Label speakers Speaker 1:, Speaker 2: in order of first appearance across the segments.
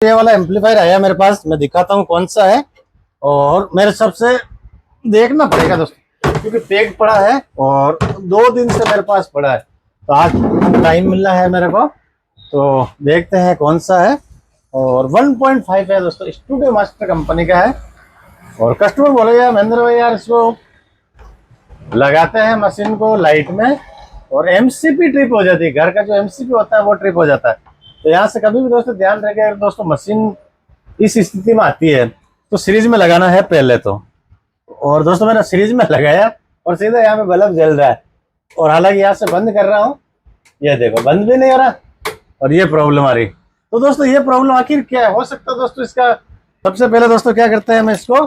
Speaker 1: ये वाला एम्पलीफायर आया मेरे पास, मैं दिखाता हूँ कौन सा है। और मेरे सबसे देखना पड़ेगा दोस्तों, क्योंकि पैक पड़ा है और 2 दिन से मेरे पास पड़ा है, तो आज टाइम मिला है मेरे को, तो देखते हैं कौन सा है। और 1.5 है दोस्तों, स्टूडियो मास्टर कंपनी का है। और कस्टमर बोलेगा महेंद्र भाई यार इसको लगाते हैं मशीन को लाइट में और एमसीपी ट्रिप हो जाती है, घर का जो एमसीपी होता है वो ट्रिप हो जाता है। तो यहाँ से कभी भी दोस्तों ध्यान रखें, दोस्तों मशीन इस स्थिति में आती है तो सीरीज में लगाना है पहले तो। और दोस्तों मैंने सीरीज में लगाया और सीधा यहाँ पे बल्ब जल रहा है, और हालांकि यहाँ से बंद कर रहा हूँ, ये देखो बंद भी नहीं हो रहा और ये प्रॉब्लम आ रही। तो दोस्तों ये प्रॉब्लम आखिर क्या हो सकता है दोस्तों इसका? सबसे पहले दोस्तों क्या करते हैं, मैं इसको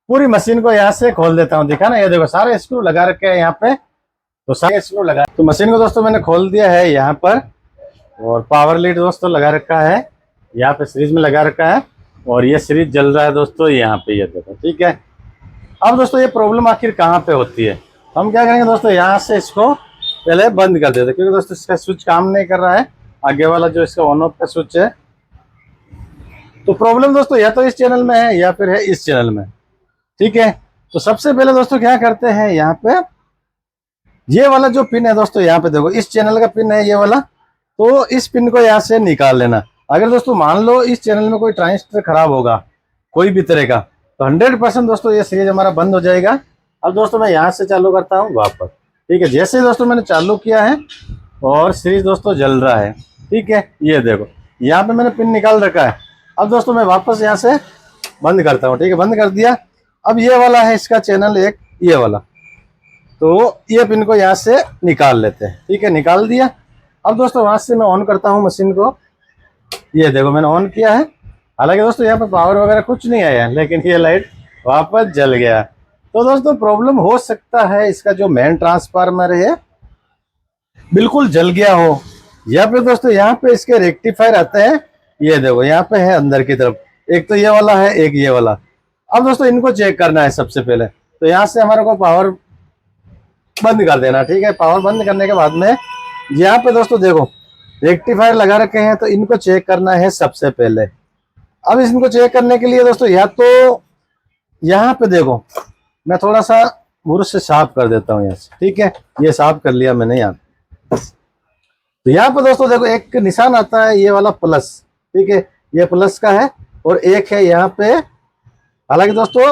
Speaker 1: पूरी मशीन को यहाँ से खोल देता हूँ। दिखा ना, ये देखो सारे स्क्रू लगा रखे हैं यहाँ पे, तो सारे स्क्रू लगा, तो मशीन को दोस्तों मैंने खोल दिया है यहाँ पर। और पावर लीड दोस्तों लगा रखा है यहाँ पे, सीरीज में लगा रखा है, और ये सीरीज जल रहा है दोस्तों यहाँ पे, ये देखो ठीक है। अब दोस्तों ये प्रॉब्लम आखिर कहाँ पे होती है, हम क्या करेंगे दोस्तों, यहाँ से इसको पहले बंद कर देते, क्योंकि दोस्तों इसका स्विच काम नहीं कर रहा है, आगे वाला जो इसका ऑन ऑफ का स्विच है। तो प्रॉब्लम दोस्तों या तो इस चैनल में है या फिर है इस चैनल में, ठीक है। तो सबसे पहले दोस्तों क्या करते हैं, यहाँ पे ये वाला जो पिन है दोस्तों, यहाँ पे देखो इस चैनल का पिन है ये वाला, तो इस पिन को यहाँ से निकाल लेना। अगर दोस्तों मान लो इस चैनल में कोई ट्रांजिस्टर खराब होगा कोई भी तरह का, तो 100% दोस्तों ये सीरीज हमारा बंद हो जाएगा। अब दोस्तों मैं यहाँ से चालू करता हूँ वापस, ठीक है। जैसे दोस्तों मैंने चालू किया है और सीरीज दोस्तों जल रहा है, ठीक है। ये देखो यहाँ पे मैंने पिन निकाल रखा है। अब दोस्तों मैं वापस यहाँ से बंद करता हूँ, ठीक है, बंद कर दिया। अब ये वाला है इसका चैनल एक, ये वाला, तो ये पिन को यहाँ से निकाल लेते हैं, ठीक है, निकाल दिया। अब दोस्तों वहां से मैं ऑन करता हूँ मशीन को, ये देखो मैंने ऑन किया है। हालांकि दोस्तों यहाँ पे पावर वगैरह कुछ नहीं आया है, लेकिन ये लाइट वापस जल गया। तो दोस्तों प्रॉब्लम हो सकता है इसका जो मेन ट्रांसफार्मर है बिल्कुल जल गया हो, या फिर दोस्तों यहाँ पे इसके रेक्टिफायर आते हैं, ये देखो यहाँ पे है अंदर की तरफ, एक तो ये वाला है एक ये वाला। अब दोस्तों इनको चेक करना है सबसे पहले, तो यहाँ से हमारे को पावर बंद कर देना, ठीक है। पावर बंद करने के बाद में यहाँ पे दोस्तों देखो रेक्टिफायर लगा रखे हैं, तो इनको चेक करना है सबसे पहले। अब इनको चेक करने के लिए दोस्तों या तो यहाँ पे देखो मैं थोड़ा सा ब्रश से साफ कर देता हूँ यहाँ से, ठीक है, ये साफ कर लिया मैंने यहाँ। तो यहाँ पे दोस्तों देखो एक निशान आता है ये वाला प्लस, ठीक है, ये प्लस का है, और एक है यहाँ पे, हालांकि दोस्तों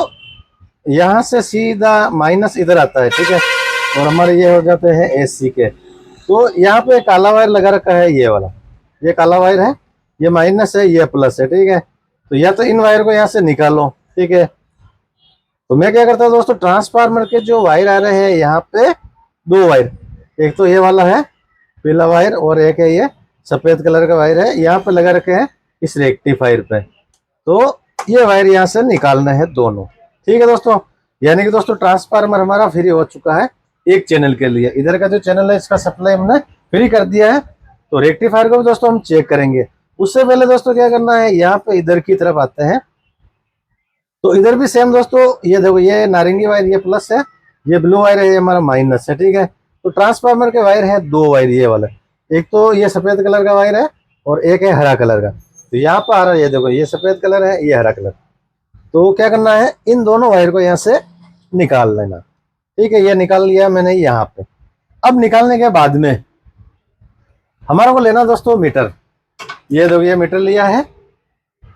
Speaker 1: यहाँ से सीधा माइनस इधर आता है, ठीक है, और हमारे ये हो जाते हैं एसी के। तो यहाँ पे काला वायर लगा रखा है ये वाला, ये काला वायर है, ये माइनस है ये प्लस है, ठीक है। तो या तो इन वायर को यहाँ से निकालो, ठीक है। तो मैं क्या करता हूँ दोस्तों, ट्रांसफार्मर के जो वायर आ रहे हैं यहाँ पे 2 वायर, एक तो ये वाला है पीला वायर और एक है ये सफेद कलर का वायर है, यहाँ पे लगा रखे हैं इस रेक्टिफायर पे। तो ये वायर यहाँ से निकालना है दोनों, ठीक है दोस्तों। यानी कि दोस्तों ट्रांसफार्मर हमारा फ्री हो चुका है एक चैनल के लिए, इधर का जो चैनल है इसका सप्लाई हमने फ्री कर दिया है। तो रेक्टिफायर को भी दोस्तों हम चेक करेंगे। उससे पहले दोस्तों क्या करना है, यहाँ पे इधर की तरफ आते हैं, तो इधर भी सेम दोस्तों, ये देखो ये नारंगी वायर ये प्लस है, ये ब्लू वायर है ये हमारा माइनस है, ठीक है। तो ट्रांसफार्मर के वायर है 2 वायर ये वाले, एक तो ये सफेद कलर का वायर है और एक है हरा कलर का। तो यहाँ पर आ रहा है ये देखो ये सफेद कलर है ये हरा कलर। तो क्या करना है, इन दोनों वायर को यहाँ से निकाल लेना, ठीक है, ये निकाल लिया मैंने यहाँ पे। अब निकालने के बाद में हमारे को लेना दोस्तों मीटर, ये देखो ये मीटर लिया है।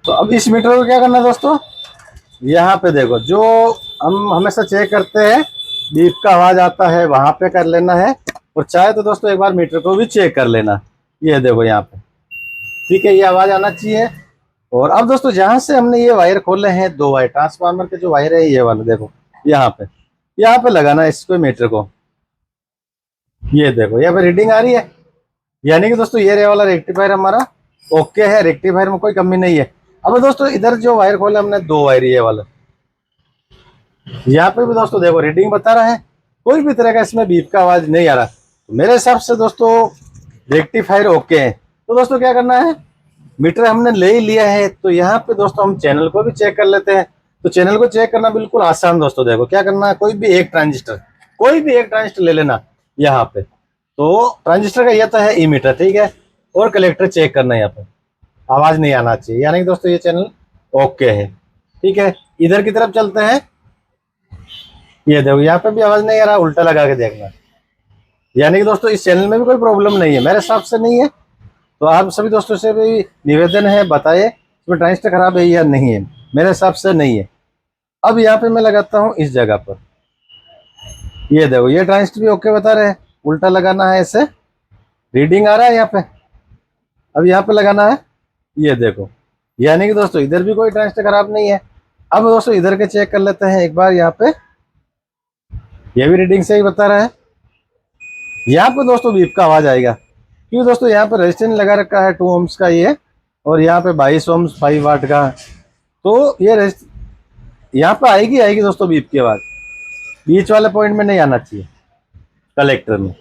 Speaker 1: तो अब इस मीटर को क्या करना है दोस्तों, यहाँ पे देखो जो हम हमेशा चेक करते हैं बीप का आवाज आता है वहां पे कर लेना है, और चाहे तो दोस्तों एक बार मीटर को भी चेक कर लेना, ये देखो यहाँ पे, ठीक है, ये आवाज आना चाहिए। और अब दोस्तों जहां से हमने ये वायर खोले हैं 2 वायर, ट्रांसफार्मर के जो वायर है ये वाला देखो यहाँ पे लगाना है इसको मीटर को, ये देखो यहाँ पे रीडिंग आ रही है, यानी कि दोस्तों ये वाला रेक्टिफायर हमारा ओके है, रेक्टिफायर में कोई कमी नहीं है। अब दोस्तों इधर जो वायर खोले हमने 2 वायर ये वाला, यहाँ पे भी दोस्तों देखो रीडिंग बता रहा है, कोई भी तरह का इसमें बीप का आवाज नहीं आ रहा। तो मेरे हिसाब से दोस्तों रेक्टिफायर ओके है। तो दोस्तों क्या करना है, मीटर हमने ले ही लिया है, तो यहाँ पे दोस्तों हम चैनल को भी चेक कर लेते हैं। तो चैनल को चेक करना बिल्कुल आसान दोस्तों, देखो क्या करना है, कोई भी एक ट्रांजिस्टर ले लेना यहाँ पे। तो ट्रांजिस्टर का यह तो है ई मीटर, ठीक है, और कलेक्टर चेक करना है यहाँ पे। आवाज नहीं आना चाहिए, यानी कि दोस्तों ये चैनल ओके है। ठीक है, इधर की तरफ चलते हैं। ये देखो यहाँ पे भी आवाज नहीं आ रहा, उल्टा लगा के देखना, यानी कि दोस्तों इस चैनल में भी कोई प्रॉब्लम नहीं है, मेरे हिसाब से नहीं है। तो आप सभी दोस्तों से भी निवेदन है, बताइए इसमें ट्रांजिस्टर खराब है या नहीं है। मेरे हिसाब से नहीं है। अब यहाँ पे मैं लगाता हूँ इस जगह पर, ये देखो ये ट्रांजिस्टर भी ओके बता रहे हैं। उल्टा लगाना है, ऐसे रीडिंग आ रहा है यहाँ पे। अब यहाँ पे लगाना है, ये देखो, यानी कि दोस्तों इधर भी कोई ट्रांजिस्टर खराब नहीं है। अब दोस्तों इधर के चेक कर लेते हैं एक बार। यहाँ पे ये भी रीडिंग से ही बता रहा है। यहाँ पे दोस्तों बीप का आवाज आएगा, क्योंकि दोस्तों यहाँ पे रेजिस्टेंस लगा रखा है 2 ohms का ये, और यहाँ पे 22 ohms 5 वाट का। तो ये यहाँ पे आएगी दोस्तों बीप की आवाज, बीच वाले पॉइंट में नहीं आना चाहिए कलेक्टर में,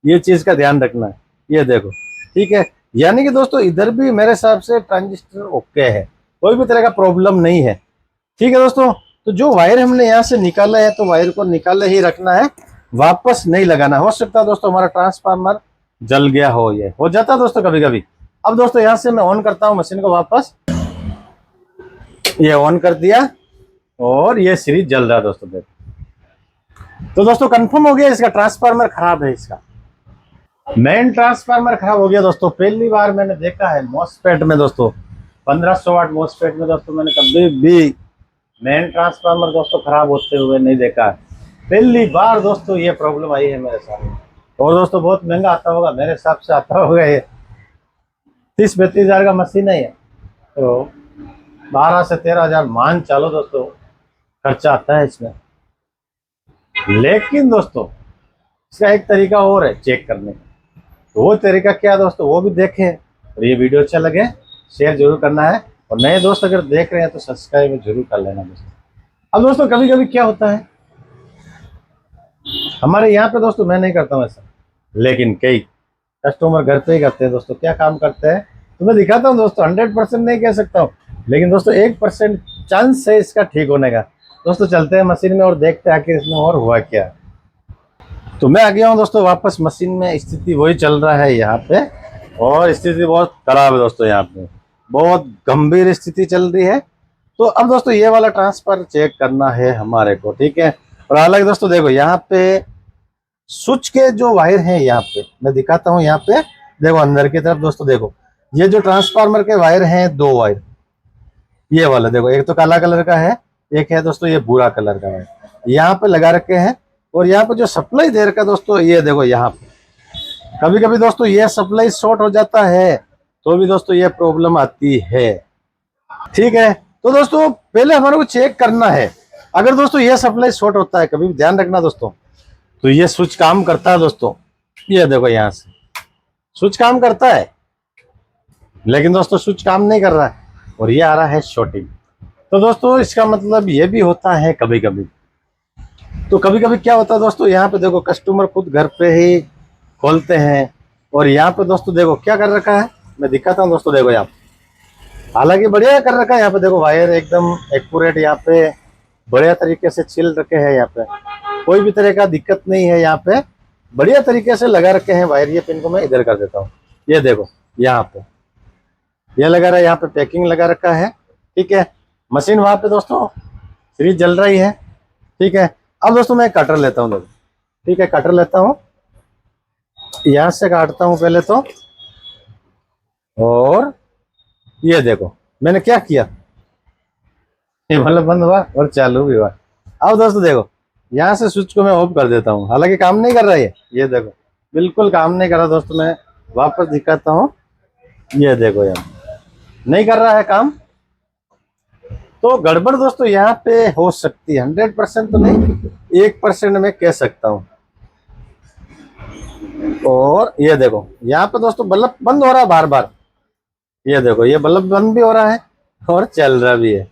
Speaker 1: ये चीज का ध्यान रखना है। ये देखो, ठीक है, यानी कि दोस्तों इधर भी मेरे हिसाब से ट्रांजिस्टर ओके है, कोई भी तरह का प्रॉब्लम नहीं है। ठीक है दोस्तों, तो जो वायर हमने यहाँ से निकाला है, तो वायर को निकाले ही रखना है, वापस नहीं लगाना। हो सकता है दोस्तों हमारा ट्रांसफार्मर जल गया हो, ये हो जाता है दोस्तों कभी कभी। अब दोस्तों यहाँ से मैं ऑन करता हूँ मशीन को वापस, ये ऑन कर दिया और ये सीरीज जल रहा है दोस्तों, देखो। तो दोस्तों कंफर्म हो गया इसका ट्रांसफार्मर खराब है, इसका मेन ट्रांसफार्मर खराब हो गया दोस्तों। पहली बार मैंने देखा है मॉसफेट में दोस्तों, 1500 वाट मॉसफेट में दोस्तों मैंने कभी भी मेन ट्रांसफार्मर दोस्तों खराब होते हुए नहीं देखा है। पहली बार दोस्तों ये प्रॉब्लम आई है मेरे सामने। और दोस्तों बहुत महंगा आता होगा, मेरे हिसाब से आता होगा ये 30-32 हजार का मशीन है ये, तो 12 से 13 हजार मान चलो दोस्तों खर्चा आता है इसमें। लेकिन दोस्तों इसका एक तरीका और है चेक करने का, तो वो तरीका क्या दोस्तों वो भी देखें। और ये वीडियो अच्छा लगे शेयर जरूर करना है, और नए दोस्त अगर देख रहे हैं तो सब्सक्राइब जरूर कर लेना दोस्तों। अब दोस्तों कभी कभी क्या होता है हमारे यहाँ पे दोस्तों, मैं नहीं करता हूँ ऐसा, लेकिन कई कस्टमर घर पे ही करते हैं दोस्तों। क्या काम करते हैं तो मैं दिखाता हूँ दोस्तों, 100% नहीं कह सकता हूँ, लेकिन दोस्तों 1% चांस है इसका ठीक होने का। दोस्तों चलते हैं मशीन में और देखते हैं आखिर इसमें और हुआ क्या। तो मैं आ गया हूँ दोस्तों वापस मशीन में, स्थिति वही चल रहा है यहाँ पे, और स्थिति बहुत खराब है दोस्तों, यहाँ पे बहुत गंभीर स्थिति चल रही है। तो अब दोस्तों ये वाला ट्रांसफर चेक करना है हमारे को, ठीक है। और हालांकि दोस्तों देखो यहाँ पे स्विच के जो वायर हैं, यहाँ पे मैं दिखाता हूँ, यहाँ पे देखो अंदर की तरफ दोस्तों, देखो ये जो ट्रांसफार्मर के वायर हैं 2 वायर, ये वाला देखो, एक तो काला कलर का है, एक है दोस्तों ये भूरा कलर का वायर, यहाँ पे लगा रखे हैं। और यहाँ पे जो सप्लाई दे रखा दोस्तों, ये देखो यहाँ पे कभी कभी दोस्तों ये सप्लाई शॉर्ट हो जाता है, तो भी दोस्तों ये प्रॉब्लम आती है। ठीक है, तो दोस्तों पहले हमारे को चेक करना है, अगर दोस्तों ये सप्लाई शॉर्ट होता है, कभी भी ध्यान रखना दोस्तों, तो ये स्विच काम करता है दोस्तों। ये देखो यहाँ से स्विच काम करता है, लेकिन दोस्तों स्विच काम नहीं कर रहा है, और ये आ रहा है शॉर्टिंग। तो दोस्तों इसका मतलब ये भी होता है कभी कभी। तो कभी कभी क्या होता है दोस्तों, यहाँ पे देखो कस्टमर खुद घर पे ही खोलते हैं, और यहाँ पे दोस्तों देखो क्या कर रखा है, मैं दिखाता हूँ दोस्तों। देखो यहाँ हालांकि बढ़िया कर रखा है, यहाँ पे देखो वायर एकदम एक्यूरेट, यहाँ पे बढ़िया तरीके से छिल रखे हैं, यहाँ पे कोई भी तरह का दिक्कत नहीं है, यहाँ पे बढ़िया तरीके से लगा रखे हैं वायर। ये पिन को मैं इधर कर देता हूँ, ये देखो यहाँ पे ये लगा रहा है, यहाँ पे पैकिंग लगा रखा है, ठीक है। मशीन वहां पे दोस्तों सीरीज जल रही है, ठीक है। अब दोस्तों मैं कटर लेता हूँ, ठीक है, कटर लेता हूँ, यहाँ से काटता हूँ पहले तो। और ये देखो मैंने क्या किया, ये मतलब बंद हुआ और चालू भी हुआ। अब दोस्तों देखो यहाँ से स्विच को मैं ऑफ कर देता हूँ, हालांकि काम नहीं कर रहा है ये देखो, बिल्कुल काम नहीं कर रहा दोस्तों। मैं वापस दिखाता हूँ, ये देखो यहाँ नहीं कर रहा है काम। तो गड़बड़ दोस्तों यहाँ पे हो सकती है, 100% तो नहीं, 1% में कह सकता हूँ। और ये देखो यहाँ पे दोस्तों बल्ब बंद हो रहा है बार बार, ये देखो ये बल्ब बंद भी हो रहा है और चल रहा भी है,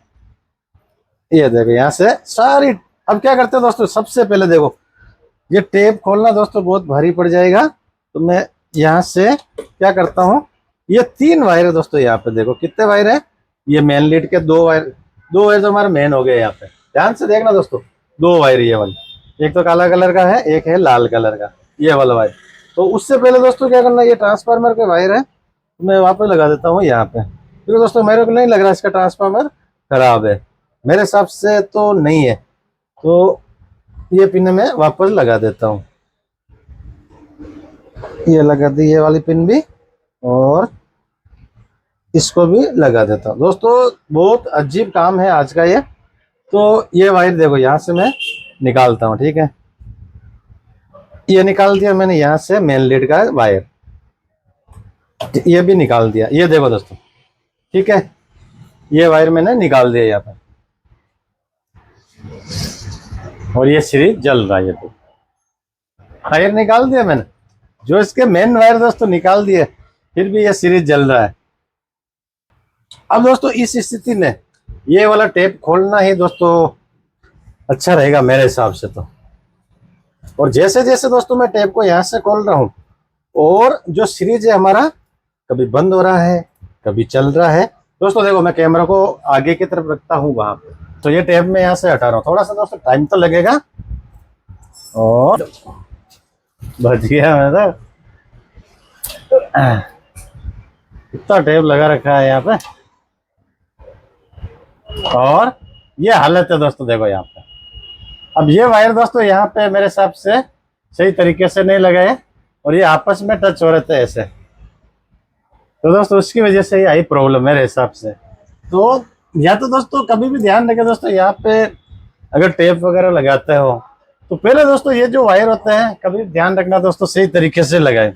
Speaker 1: ये देखो यहाँ से सारी। अब क्या करते हैं दोस्तों, सबसे पहले देखो ये टेप खोलना दोस्तों बहुत भारी पड़ जाएगा, तो मैं यहाँ से क्या करता हूँ, ये 3 वायर है दोस्तों, यहाँ पे देखो कितने वायर है, ये मेन लीड के 2 वायर तो हमारे मेन हो गए। यहाँ पे ध्यान से देखना दोस्तों, 2 वायर ये वाली, एक तो काला कलर का है, एक है लाल कलर का, ये वाला वायर। तो उससे पहले दोस्तों क्या करना, ये ट्रांसफार्मर के वायर है, तो मैं वापस लगा देता हूँ यहाँ पे, क्योंकि दोस्तों मेरे को नहीं लग रहा इसका ट्रांसफार्मर खराब है, मेरे हिसाब से तो नहीं है। तो ये पिन मैं वापस लगा देता हूँ, ये लगा दी ये वाली पिन भी, और इसको भी लगा देता हूँ। दोस्तों बहुत अजीब काम है आज का ये। तो ये वायर देखो यहाँ से मैं निकालता हूँ, ठीक है, ये निकाल दिया मैंने यहाँ से मेन लीड का वायर, ये भी निकाल दिया, ये देखो दोस्तों, ठीक है, ये वायर मैंने निकाल दिया यहाँ पर, और ये सीरीज जल रहा है। ये तो वायर निकाल दिया मैंने, जो इसके मेन वायर दोस्तों निकाल दिए, फिर भी ये सीरीज जल रहा है। अब दोस्तों इस स्थिति में ये वाला टेप खोलना ही दोस्तों अच्छा रहेगा मेरे हिसाब से तो। और जैसे जैसे दोस्तों मैं टेप को यहाँ से खोल रहा हूँ, और जो सीरीज है हमारा कभी बंद हो रहा है कभी चल रहा है। दोस्तों देखो मैं कैमरा को आगे की तरफ रखता हूँ वहां पे, तो ये टेप में यहाँ से हटा रहा हूँ, थोड़ा सा दोस्तों टाइम तो लगेगा। और बच गया मैं तो, इतना टेप लगा रखा है यहाँ पे, और ये हालत है दोस्तों देखो यहाँ पे। अब ये वायर दोस्तों यहाँ पे मेरे हिसाब से सही तरीके से नहीं लगाए, और ये आपस में टच हो रहे थे ऐसे, तो दोस्तों उसकी वजह से ही आई प्रॉब्लम मेरे हिसाब से। तो या तो दोस्तों कभी भी ध्यान रखें दोस्तों, यहाँ पे अगर टेप वगैरह लगाते हो तो पहले दोस्तों ये जो वायर होते हैं कभी ध्यान रखना दोस्तों सही तरीके से लगाए।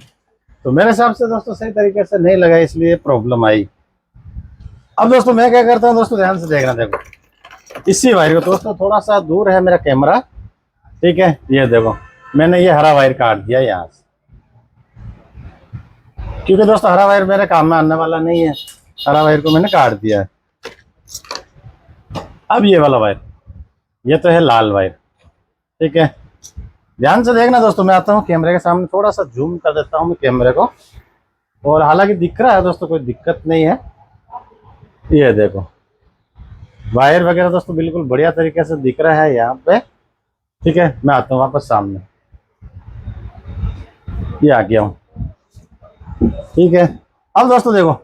Speaker 1: तो मेरे हिसाब से दोस्तों सही तरीके से नहीं लगाए, इसलिए प्रॉब्लम आई। अब दोस्तों मैं क्या करता हूँ दोस्तों, ध्यान से देखना, देखो इसी वायर को दोस्तों थोड़ा सा दूर है मेरा कैमरा, ठीक है, ये देखो मैंने ये हरा वायर काट दिया यहाँ से, क्योंकि दोस्तों हरा वायर मेरे काम में आने वाला नहीं है, हरा वायर को मैंने काट दिया है। अब ये वाला वायर, ये तो है लाल वायर, ठीक है, ध्यान से देखना दोस्तों। मैं आता हूँ कैमरे के सामने, थोड़ा सा जूम कर देता हूँ मैं कैमरे को, और हालांकि दिख रहा है दोस्तों, कोई दिक्कत नहीं है। ये देखो वायर वगैरह दोस्तों बिल्कुल बढ़िया तरीके से दिख रहा है यहाँ पे, ठीक है। मैं आता हूँ वापस सामने, ये आ गया हूँ, ठीक है। अब दोस्तों देखो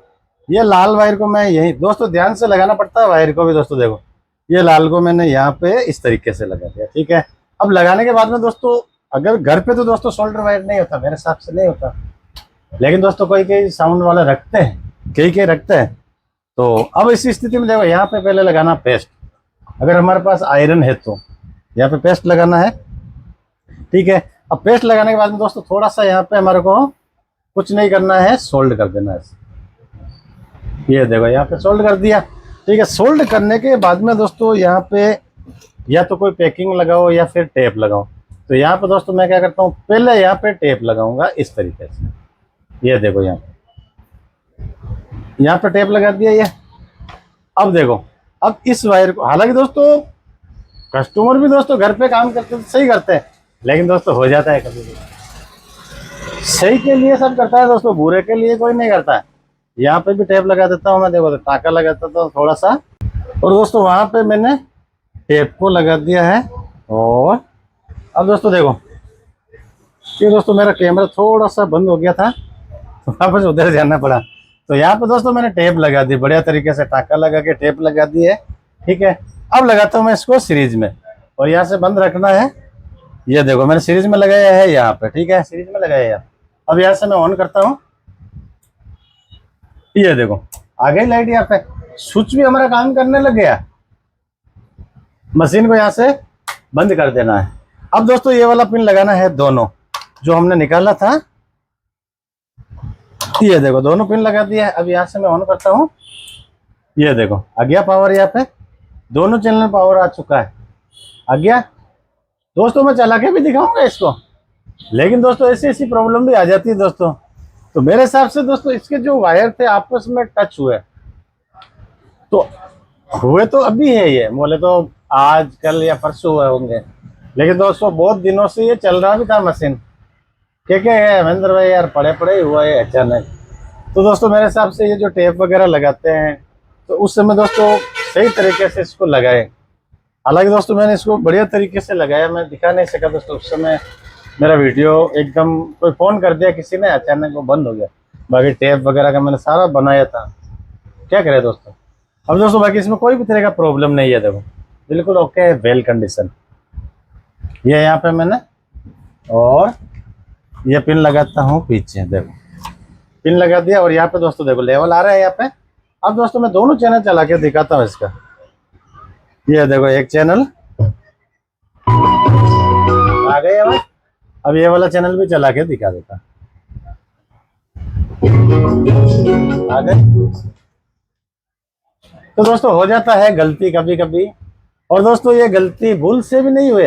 Speaker 1: ये लाल वायर को मैं यही दोस्तों ध्यान से लगाना पड़ता है वायर को भी दोस्तों, देखो ये लाल को मैंने यहाँ पे इस तरीके से लगा दिया, ठीक है। अब लगाने के बाद में दोस्तों अगर घर पे तो दोस्तों शोल्डर वायर नहीं होता, मेरे हिसाब से नहीं होता, लेकिन दोस्तों कोई कोई साउंड वाला रखते हैं, कई रखते हैं। तो अब इस स्थिति में देखो यहाँ पे पहले लगाना पेस्ट, अगर हमारे पास आयरन है तो यहाँ पे पेस्ट लगाना है, ठीक है। अब पेस्ट लगाने के बाद में दोस्तों थोड़ा सा यहाँ पे हमारे को कुछ नहीं करना है, सोल्ड कर देना है। ये देखो यहाँ पे सोल्ड कर दिया, ठीक है। सोल्ड करने के बाद में दोस्तों यहाँ पे या तो कोई पैकिंग लगाओ या फिर टेप लगाओ। तो यहाँ पे दोस्तों मैं क्या करता हूँ, पहले यहाँ पे टेप लगाऊंगा इस तरीके से, ये देखो यहाँ पे टेप लगा दिया ये। अब देखो अब इस वायर को, हालांकि दोस्तों कस्टमर भी दोस्तों घर पे काम करते तो सही करते हैं, लेकिन दोस्तों हो जाता है कभी कभी। सही के लिए सब करता है दोस्तों, बुरे के लिए कोई नहीं करता है। यहाँ पे भी टेप लगा देता हूँ मैं, देखो तो टाका लगा देता हूँ थोड़ा सा, और दोस्तों वहां पे मैंने टेप को लगा दिया है। और अब दोस्तों देखो ये दोस्तों मेरा कैमरा थोड़ा सा बंद हो गया था, तो वापस उधर जाना पड़ा। तो यहाँ पे दोस्तों मैंने टेप लगा दी बढ़िया तरीके से, टाका लगा के टेप लगा दी है, ठीक है। अब लगाता हूँ मैं इसको सीरीज में, और यहाँ से बंद रखना है। ये देखो मैंने सीरीज में लगाया है यहाँ पे, ठीक है, सीरीज में लगाया है। अब यहाँ से मैं ऑन करता हूँ, ये देखो आ गई लाइट, यहाँ पे स्विच भी हमारा काम करने लग गया। मशीन को यहाँ से बंद कर देना है। अब दोस्तों ये वाला पिन लगाना है दोनों, जो हमने निकाला था, ये देखो दोनों पिन लगा दिया है। अब यहाँ से मैं ऑन करता हूँ, ये देखो आ गया पावर, यहाँ पे दोनों चैनल में पावर आ चुका है, आ गया। दोस्तों मैं चला के भी दिखाऊंगा इसको, लेकिन दोस्तों ऐसी ऐसी प्रॉब्लम भी आ जाती है दोस्तों। तो मेरे हिसाब से दोस्तों इसके जो वायर थे आपस में टच हुए, तो हुए तो अभी है, ये बोले तो आज कल या परसों हुए होंगे, लेकिन दोस्तों बहुत दिनों से ये चल रहा भी था मशीन। क्या है महेंद्र भाई यार, पड़े पड़े हुआ है अचानक। तो दोस्तों मेरे हिसाब से ये जो टेप वगैरह लगाते हैं, तो उस समय दोस्तों सही तरीके से इसको लगाए। हालांकि दोस्तों मैंने इसको बढ़िया तरीके से लगाया, मैं दिखा नहीं सका दोस्तों उस समय, मेरा वीडियो एकदम कोई फ़ोन कर दिया किसी ने, अचानक वो बंद हो गया। बाकी टेप वगैरह का मैंने सारा बनाया था, क्या करें दोस्तों। अब दोस्तों बाकी इसमें कोई भी तरह का प्रॉब्लम नहीं है, देखो बिल्कुल ओके है, वेल कंडीशन। ये यहाँ पे मैंने और ये पिन लगाता हूँ पीछे, देखो पिन लगा दिया और यहाँ पे दोस्तों देखो लेवल आ रहा है यहाँ पे। अब दोस्तों मैं दोनों चैनल चला के दिखाता हूँ इसका। ये देखो एक चैनल आ गई आवाज। अब ये वाला चैनल भी चला के दिखा देता, आ गए। तो दोस्तों हो जाता है गलती कभी कभी, और दोस्तों ये गलती भूल से भी नहीं हुई।